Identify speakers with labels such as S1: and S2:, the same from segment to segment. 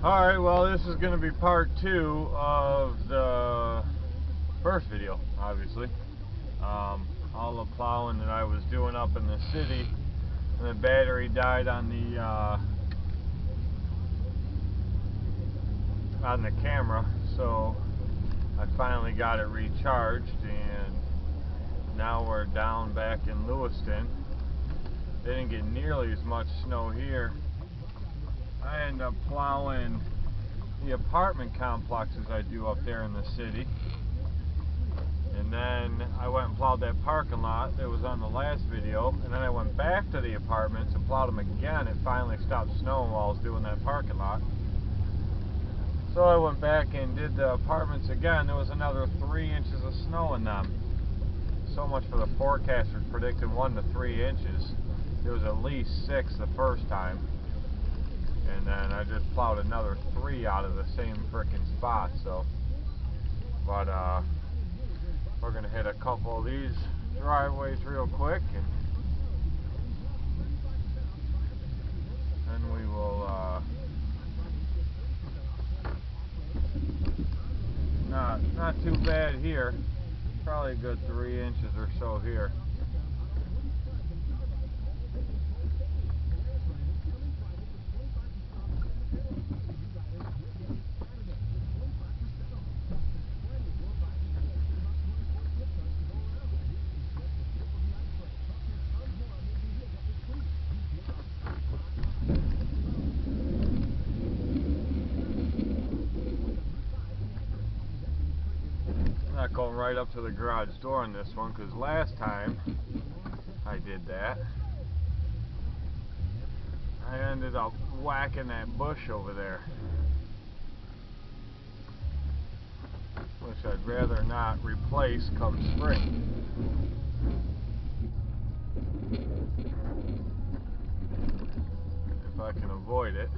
S1: Alright, well, this is going to be part 2 of the first video, obviously. All the plowing that I was doing up in the city, and the battery died on the camera, so I finally got it recharged, and now we're down back in Lewiston. They didn't get nearly as much snow here. I end up plowing the apartment complexes I do up there in the city, and then I went and plowed that parking lot that was on the last video, and then I went back to the apartments and plowed them again. It finally stopped snowing while I was doing that parking lot, so I went back and did the apartments again. There was another 3 inches of snow in them. So much for the forecasters predicting 1 to 3 inches. There was at least 6 the first time. And then I just plowed another 3 out of the same frickin' spot, so. But, we're gonna hit a couple of these driveways real quick, and then we will, not too bad here. Probably a good 3 inches or so here. Not going right up to the garage door on this one, because last time I did that, I ended up whacking that bush over there, which I'd rather not replace come spring. If I can avoid it.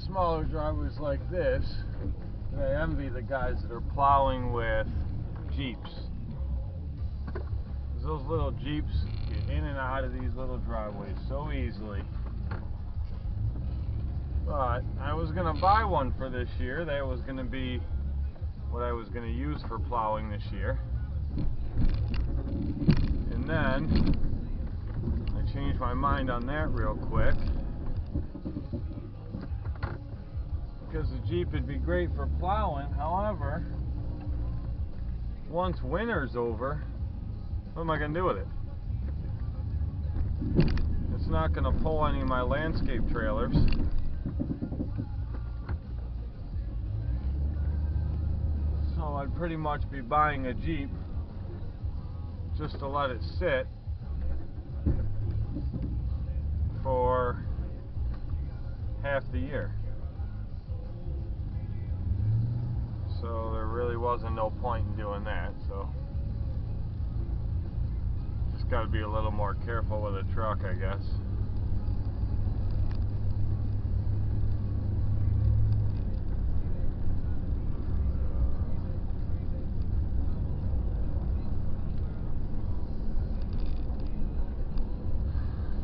S1: Smaller driveways like this, I envy the guys that are plowing with Jeeps. Those little Jeeps get in and out of these little driveways so easily. But I was going to buy one for this year. That was going to be what I was going to use for plowing this year. And then I changed my mind on that real quick, because the Jeep would be great for plowing. However, once winter's over, what am I going to do with it? It's not going to pull any of my landscape trailers. So I'd pretty much be buying a Jeep just to let it sit for half the year. So there really wasn't no point in doing that, so just got to be a little more careful with a truck, I guess.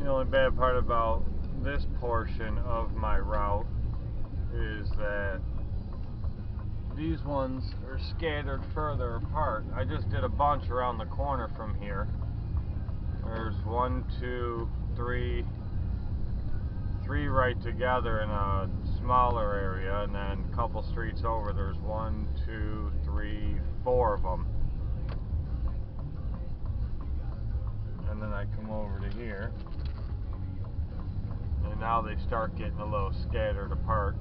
S1: The only bad part about this portion of my route is that these ones are scattered further apart. I just did a bunch around the corner from here. There's 1, 2, 3 right together in a smaller area, and then a couple streets over, there's 1, 2, 3, 4 of them. And then I come over to here, and now they start getting a little scattered apart.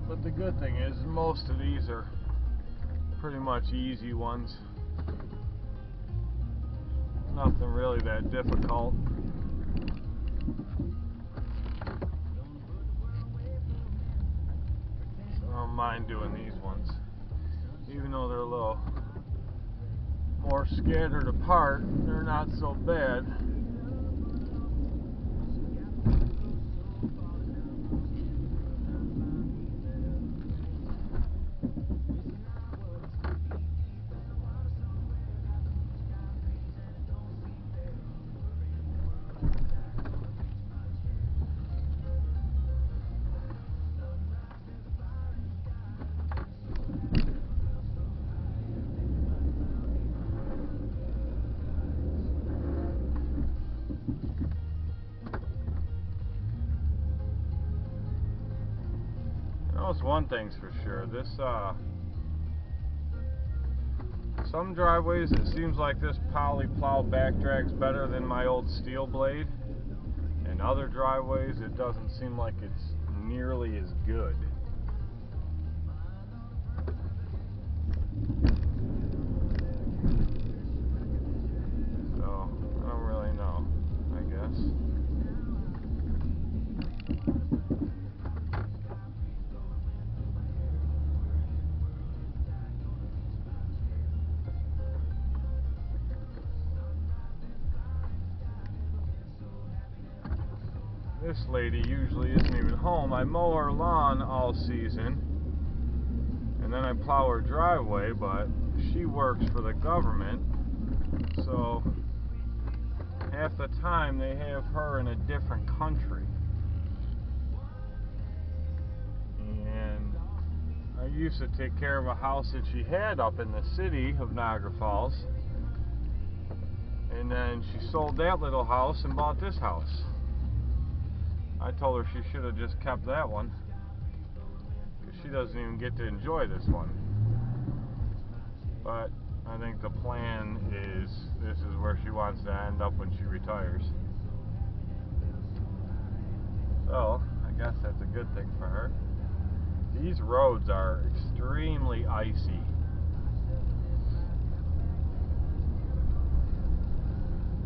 S1: But the good thing is most of these are pretty much easy ones. Nothing really that difficult. So I don't mind doing these ones. Even though they're a little more scattered apart, they're not so bad. One thing's for sure, this some driveways it seems like this poly plow back drags better than my old steel blade, and other driveways it doesn't seem like it's nearly as good. So I don't really know, I guess. This lady usually isn't even home. I mow her lawn all season, and then I plow her driveway, but she works for the government, so half the time they have her in a different country. And I used to take care of a house that she had up in the city of Niagara Falls, and then she sold that little house and bought this house. I told her she should have just kept that one, because she doesn't even get to enjoy this one. But I think the plan is this is where she wants to end up when she retires. So I guess that's a good thing for her. These roads are extremely icy.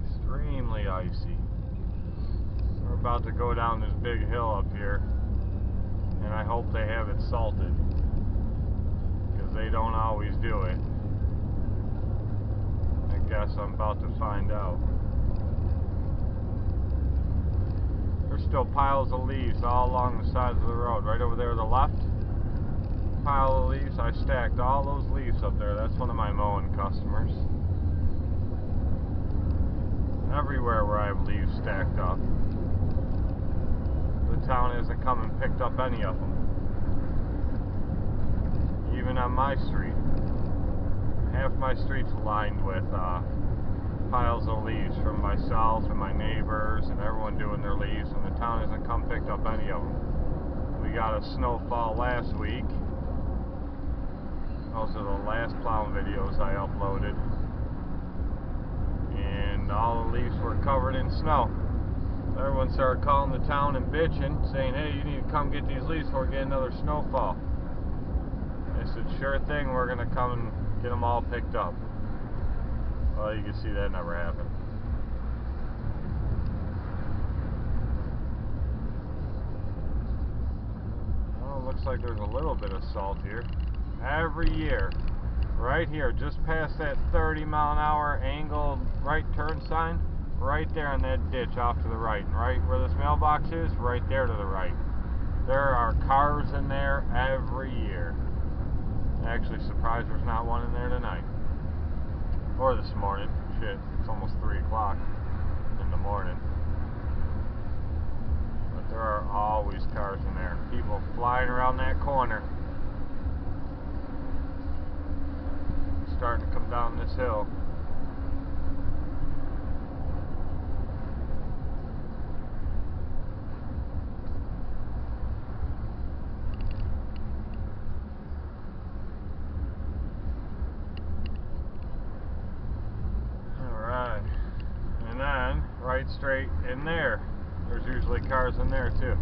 S1: Extremely icy. We're about to go down this big hill up here, and I hope they have it salted, because they don't always do it. I guess I'm about to find out. There's still piles of leaves all along the sides of the road. Right over there to the left, pile of leaves. I stacked all those leaves up there. That's one of my mowing customers. Everywhere where I have leaves stacked up. The town hasn't come and picked up any of them. Even on my street. Half my street's lined with piles of leaves from myself and my neighbors and everyone doing their leaves, and the town hasn't come picked up any of them. We got a snowfall last week. Those are the last plowing videos I uploaded. And all the leaves were covered in snow. Everyone started calling the town and bitching, saying, hey, you need to come get these leaves before we get another snowfall. I said, sure thing, we're going to come and get them all picked up. Well, you can see that never happened. Well, it looks like there's a little bit of salt here. Every year, right here, just past that 30-mile-an-hour angled right turn sign, right there in that ditch off to the right, and right where this mailbox is, right there to the right. There are cars in there every year. Actually surprised there's not one in there tonight. or this morning. Shit, it's almost 3 o'clock in the morning. But there are always cars in there. People flying around that corner. Starting to come down this hill. Alright. And then, right straight in there. There's usually cars in there too.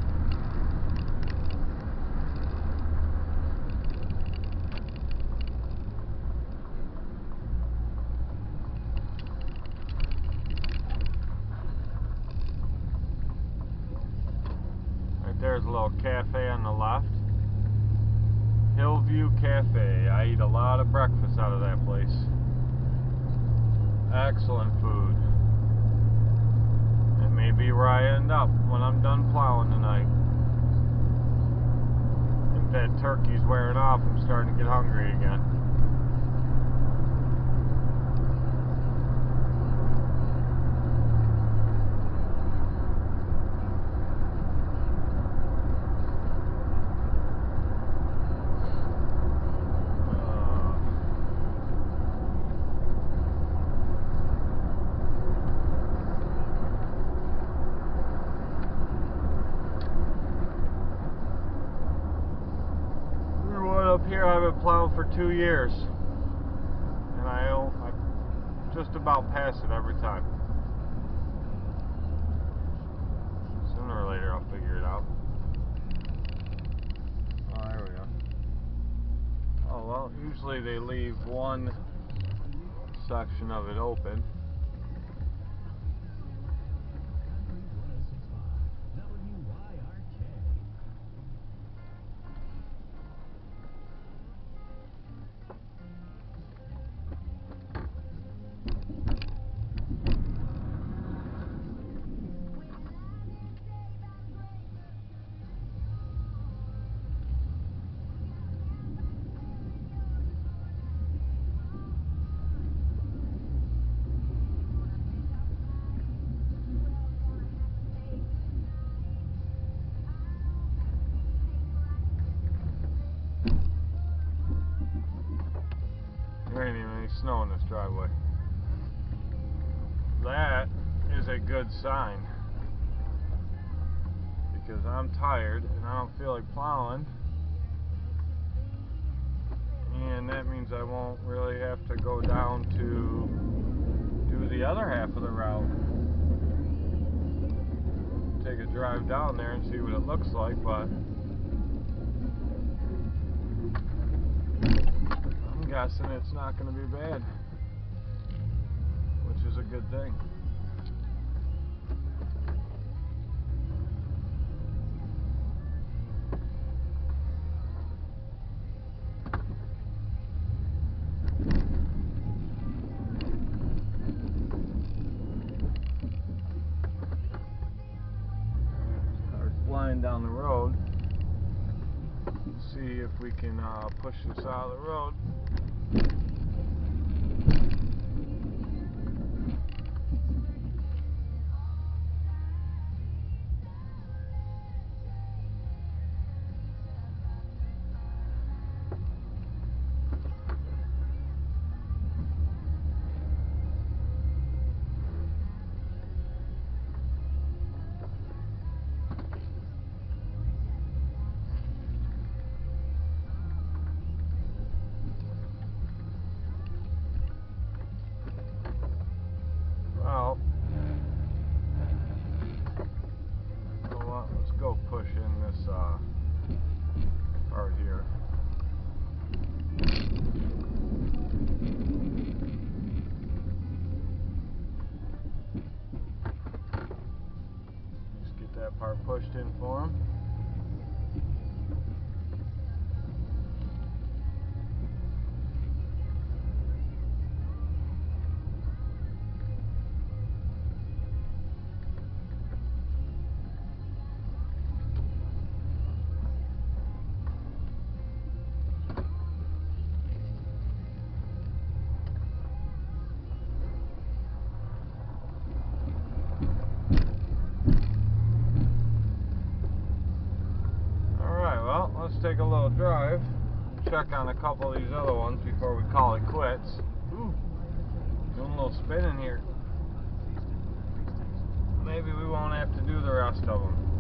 S1: There's a little cafe on the left. Hillview Cafe. I eat a lot of breakfast out of that place. Excellent food. It may be where I end up when I'm done plowing tonight. If that turkey's wearing off, I'm starting to get hungry again. Up here I've been plowing for 2 years, and I just about pass it every time. Sooner or later I'll figure it out. Oh, there we go. Oh well, usually they leave one section of it open. There ain't even any snow in this driveway. That is a good sign, because I'm tired and I don't feel like plowing, and that means I won't really have to go down to do the other half of the route. Take a drive down there and see what it looks like, but I'm guessing it's not going to be bad, which is a good thing. Start flying down the road. See if we can push this out of the road. Well, you know what? Let's go push in this part here. Just get that part pushed in for him. take a little drive, check on a couple of these other ones before we call it quits. Ooh, doing a little spinning here. Maybe we won't have to do the rest of them.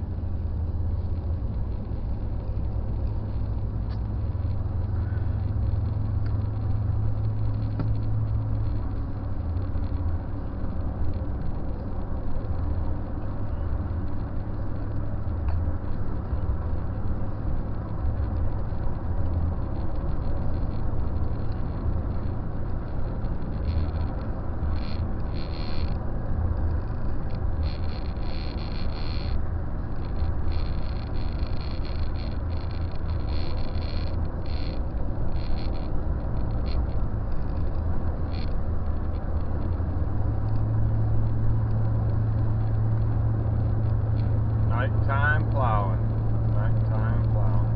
S1: Nighttime plowing. Nighttime plowing.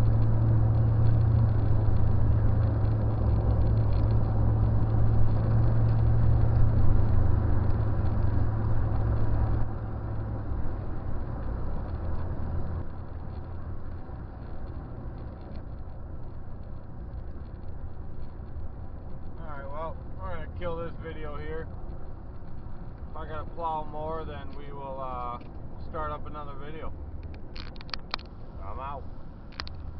S1: Alright, well, we're going to kill this video here. If I got to plow more, then we will start up another video. I'm out.